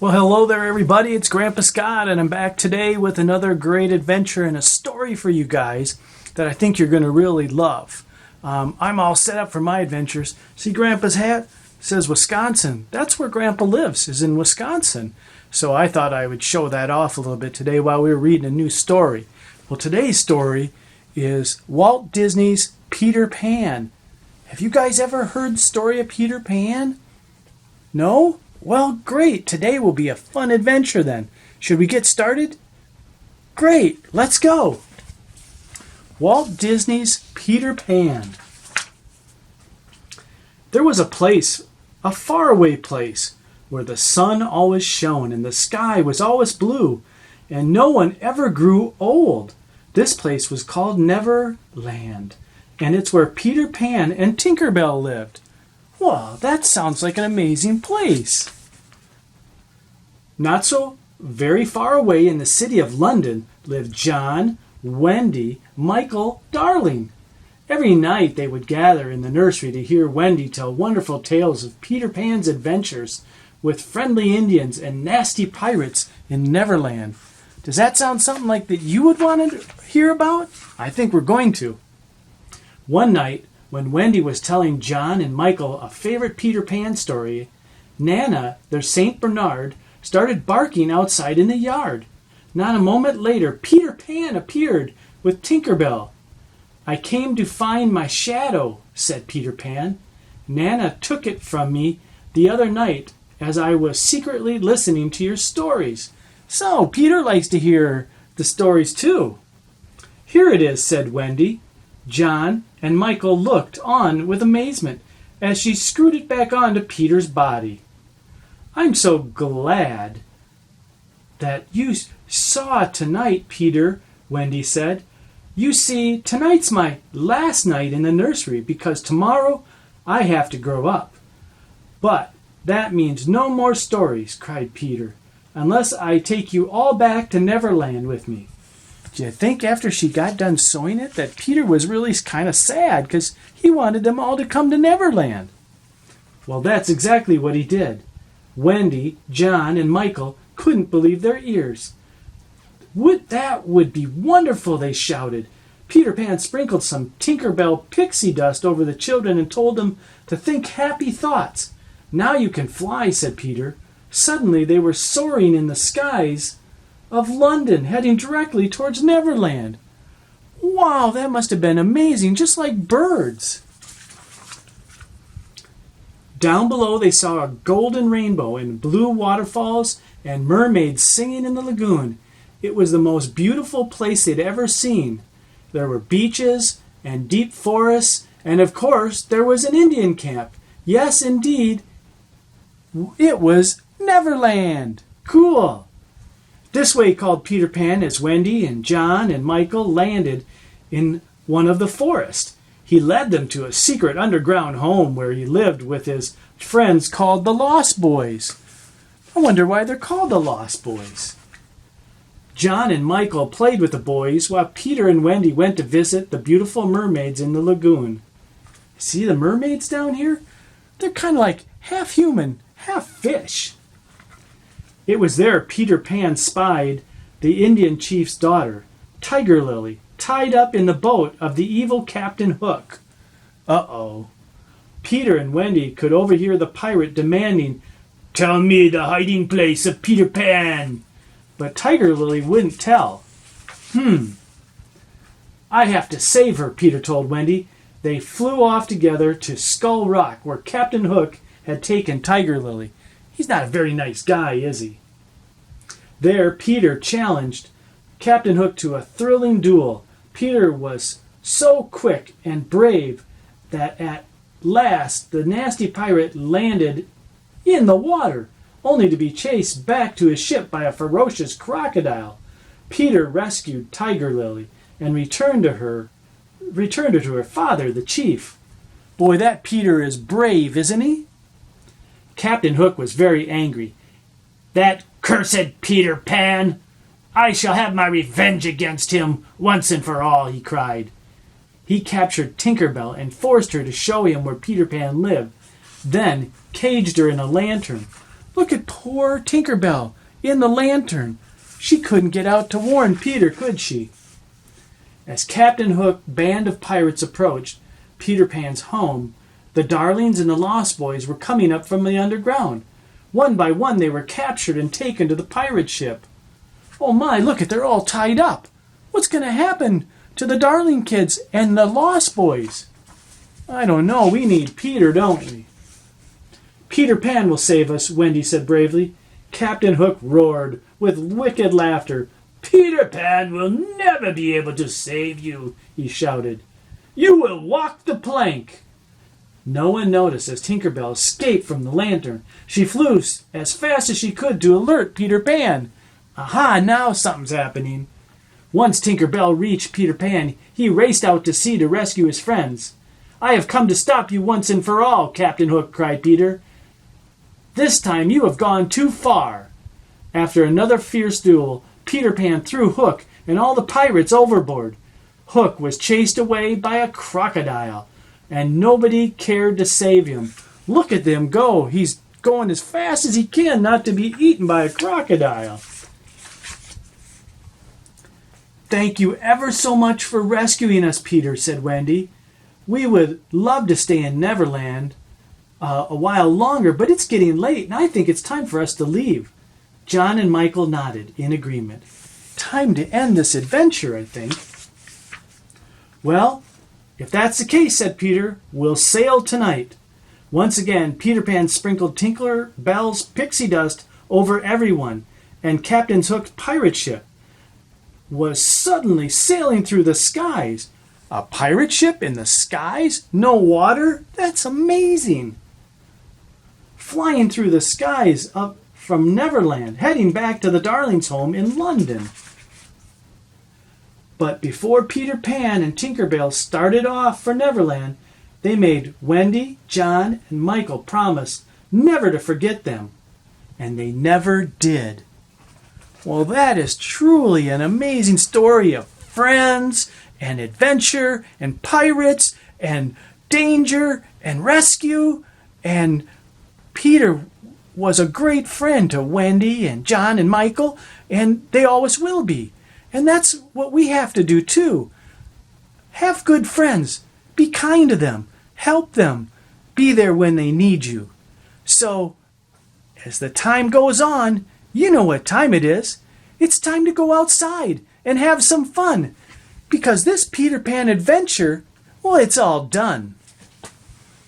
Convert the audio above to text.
Well, hello there, everybody. It's Grandpa Scott, and I'm back today with another great adventure and a story for you guys that I think you're going to really love. I'm all set up for my adventures. See Grandpa's hat? It says Wisconsin. That's where Grandpa lives, is in Wisconsin. So I thought I would show that off a little bit today while we were reading a new story. Well, today's story is Walt Disney's Peter Pan. Have you guys ever heard the story of Peter Pan? No? Well, great. Today will be a fun adventure then. Should we get started? Great. Let's go. Walt Disney's Peter Pan. There was a place, a faraway place, where the sun always shone and the sky was always blue and no one ever grew old. This place was called Neverland, and it's where Peter Pan and Tinker Bell lived. Well, that sounds like an amazing place. Not so very far away in the city of London lived John, Wendy, Michael, Darling. Every night they would gather in the nursery to hear Wendy tell wonderful tales of Peter Pan's adventures with friendly Indians and nasty pirates in Neverland. Does that sound something like that you would want to hear about? I think we're going to. One night, when Wendy was telling John and Michael a favorite Peter Pan story, Nana, their Saint Bernard, started barking outside in the yard. Not a moment later, Peter Pan appeared with Tinker Bell. "I came to find my shadow," said Peter Pan. "Nana took it from me the other night as I was secretly listening to your stories." So, Peter likes to hear the stories too. "Here it is," said Wendy. John and Michael looked on with amazement as she screwed it back onto Peter's body. "I'm so glad that you saw tonight, Peter," Wendy said. "You see, tonight's my last night in the nursery because tomorrow I have to grow up." "But that means no more stories," cried Peter, "unless I take you all back to Neverland with me." Do you think after she got done sewing it that Peter was really kind of sad because he wanted them all to come to Neverland? Well, that's exactly what he did. Wendy, John, and Michael couldn't believe their ears. That would be wonderful," they shouted. Peter Pan sprinkled some Tinker Bell pixie dust over the children and told them to think happy thoughts. "Now you can fly," said Peter. Suddenly they were soaring in the skies of London, heading directly towards Neverland. Wow, that must have been amazing, just like birds. Down below they saw a golden rainbow and blue waterfalls and mermaids singing in the lagoon. It was the most beautiful place they'd ever seen. There were beaches and deep forests, and of course there was an Indian camp. Yes, indeed, it was Neverland. Cool. "This way," called Peter Pan as Wendy and John and Michael landed in one of the forests. He led them to a secret underground home where he lived with his friends called the Lost Boys. I wonder why they're called the Lost Boys. John and Michael played with the boys while Peter and Wendy went to visit the beautiful mermaids in the lagoon. See the mermaids down here? They're kind of like half human, half fish. It was there Peter Pan spied the Indian chief's daughter, Tiger Lily, tied up in the boat of the evil Captain Hook. Uh-oh. Peter and Wendy could overhear the pirate demanding, "Tell me the hiding place of Peter Pan." But Tiger Lily wouldn't tell. "I have to save her," Peter told Wendy. They flew off together to Skull Rock, where Captain Hook had taken Tiger Lily. He's not a very nice guy, is he? There, Peter challenged Captain Hook to a thrilling duel. Peter was so quick and brave that at last the nasty pirate landed in the water, only to be chased back to his ship by a ferocious crocodile. Peter rescued Tiger Lily and returned her to her father, the chief. Boy, that Peter is brave, isn't he? Captain Hook was very angry. "That cursed Peter Pan! I shall have my revenge against him once and for all," he cried. He captured Tinker Bell and forced her to show him where Peter Pan lived, then caged her in a lantern. Look at poor Tinker Bell in the lantern. She couldn't get out to warn Peter, could she? As Captain Hook's band of pirates approached Peter Pan's home, the Darlings and the Lost Boys were coming up from the underground. One by one they were captured and taken to the pirate ship. Oh my, look at, they're all tied up. What's going to happen to the Darling kids and the Lost Boys? I don't know. We need Peter, don't we? Peter Pan will save us, Wendy said bravely. Captain Hook roared with wicked laughter. Peter Pan will never be able to save you, he shouted. You will walk the plank. No one noticed as Tinker Bell escaped from the lantern. She flew as fast as she could to alert Peter Pan. Aha, now something's happening. Once Tinker Bell reached Peter Pan, he raced out to sea to rescue his friends. I have come to stop you once and for all, Captain Hook, cried Peter. This time you have gone too far. After another fierce duel, Peter Pan threw Hook and all the pirates overboard. Hook was chased away by a crocodile, and nobody cared to save him. Look at them go. He's going as fast as he can not to be eaten by a crocodile. Thank you ever so much for rescuing us, Peter, said Wendy. We would love to stay in Neverland a while longer, but it's getting late, and I think it's time for us to leave. John and Michael nodded in agreement. Time to end this adventure, I think. Well, if that's the case, said Peter, we'll sail tonight. Once again, Peter Pan sprinkled Tinker Bell's pixie dust over everyone, and Captain Hook's pirate ship was suddenly sailing through the skies. A pirate ship in the skies? No water? That's amazing. Flying through the skies up from Neverland, heading back to the Darlings' home in London. But before Peter Pan and Tinker Bell started off for Neverland, they made Wendy, John, and Michael promise never to forget them. And they never did. Well, that is truly an amazing story of friends and adventure and pirates and danger and rescue. And Peter was a great friend to Wendy and John and Michael, and they always will be. And that's what we have to do too. Have good friends. Be kind to them. Help them. Be there when they need you. So, as the time goes on, you know what time it is. It's time to go outside and have some fun. Because this Peter Pan adventure, well, it's all done.